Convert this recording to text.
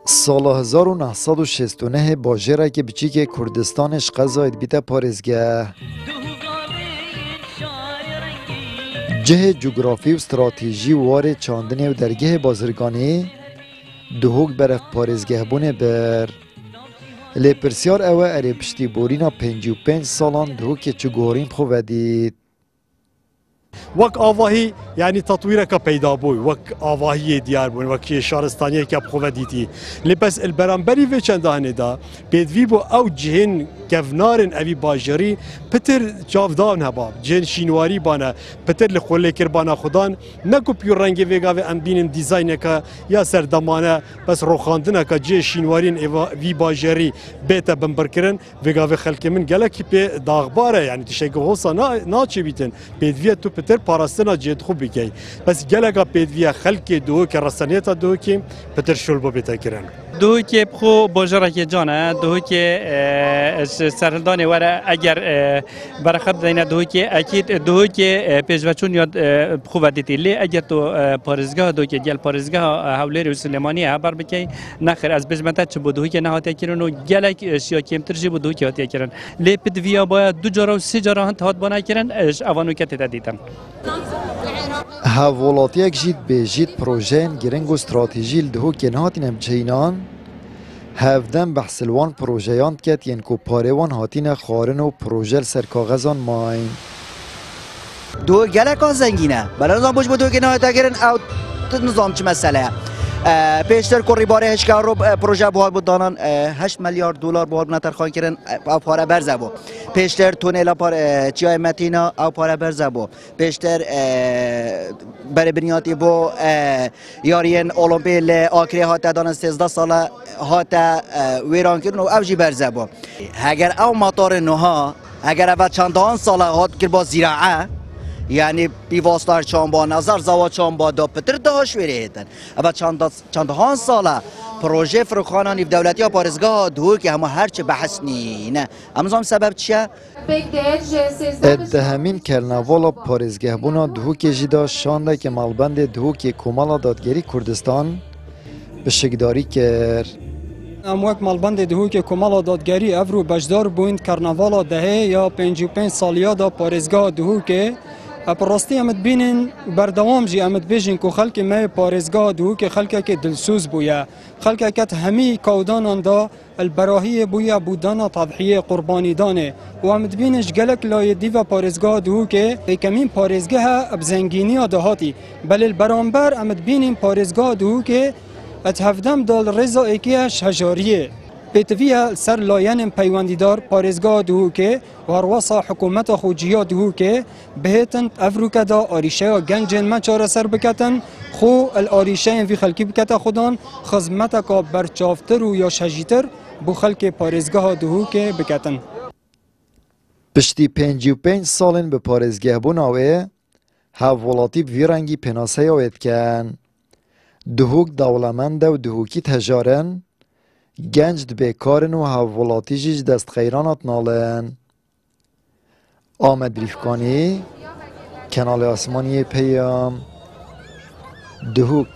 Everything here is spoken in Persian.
سال 1969 باجره که بچیک کردستانش قضاید بیده پارزگه جه جغرافی و استراتژی واره چاندنی و درگه بازرگانی دهوک برف پارزگه بونه بر لپرسیار اوه اره پشتی بورینا 55 سالان دهوک چگورین خواه دید وک آواهی یعنی تطویرک پیدا بوی وک آواهی دیار بون وک شهرستانی که بخواه دیتی لپس البرانبری و چندانه دا پیدوی بو او جهن گفنارن اوی باجری پتر چافدان هبا جهن شینواری بانه پتر لخوله کربانه خودان نکو پیور رنگ ویگا و ام بینن دیزاین که یا سردمانه بس روخاندنه که جه شینوارین وی باجری بیت بمبر کرن ویگا و خلک من گله کی پی داغباره یعنی تشکه هوسا ناچه بیتن پیدوی تو پتر پاراستنا جد خوب بگی بس گله که پیدوی خلک دو که رسانیت دو که پتر شلبو بیت کرن دو که بخو باجره که جانه دو که سرندانه وره اگر برخب دینه دو که اکید دو که پیشوچون یاد خوب دیتی لی اگر تو پارزگاه دو که گل پارزگاه حوله و سلیمانی خبر بکی نخیر از بجمنت چه بود که نهاتی کردن و گلک شیا کمتر جی بود که هاتی کردن لی پدویا باید 2 جارا و 3 جارا هنت هات بنا کردن اوانو کت دیدن هاولاتی یک جید به جید پروژه گرنگ و استراتژی دهو که نهاتی نمچینان هفدن بحثلوان پروژیان کت ین کو پاروان هاتین خارن و پروژه سر کاغذان ماین دو گلکان زنگینه برای نظام بوش بودو که نهایتا گرن او نظام چه مسئله پیشتر کوری باره هشکار رو پروژه بوال بود دانان 8 میلیارد دلار بوال بناتر خواهی کردن او پاره برزه بو پیشتر تونیلا پار چیای متینا او پاره برزه بو پیشتر برای بنیاتی بو یارین المپی ل آخری هات دانن 13 ساله هات ویران کردن و او جی برزه بو اگر او موتور نوها اگر اول چندان ساله هات که با زراعه یعنی بیواستار چانبا نظر زوا چانبا دا پتر داش ویریدن اما چندهان ساله پروژه فروخانانی و دولتی ها پارزگاه دو که همه هرچه بحث نینه امزام سبب چیه؟ اتهامین کرنوالا پارزگاه بونا دهو که جدا شانده که مالبند دهو که کمالا دادگری کردستان به شکداری کرد اموک مالبند دهو که کمالا دادگری افرو بجدار بویند کرنوالا دهه یا 55 سالیا دا پارزگاه دهو که اپراستی امد بینن بردوام جی امد بیجن کو خلک ما پارزگاه دو که خلک که دلسوز بویا خلک که همی کودان دا البراهی بویا بودانا تضحیه قربانی دانه و امد بینش گلک لای دیو پارزگاه دو که کمین پارزگاه ابزنگینی دهاتی بل البرانبر امد بینن پارزگاه دو که اتهفدم دال رضا اکیش هجاریه پیتویا سر لاین پیوندیدار پارزگاه دهو که ورواسا حکومت خوجیا دهو که بهتن افروکا دا آریشه گنجن ما چاره سر بکتن خو الآریشه وی خلکی بکتا خودان خزمتا کا برچافتر و یا شجیتر بو خلک پارزگاه دهو که بکتن پشتی 55 سالن به پارزگاه بوناوه هاولاتی ویرنگی پناسه یاوید کن دهوک دولمند و دهوکی تجارن گنج بیکارن و هاولاتی جیج دست خیرانات نالن آمد ریفکانی کنال آسمانی پیام دهوک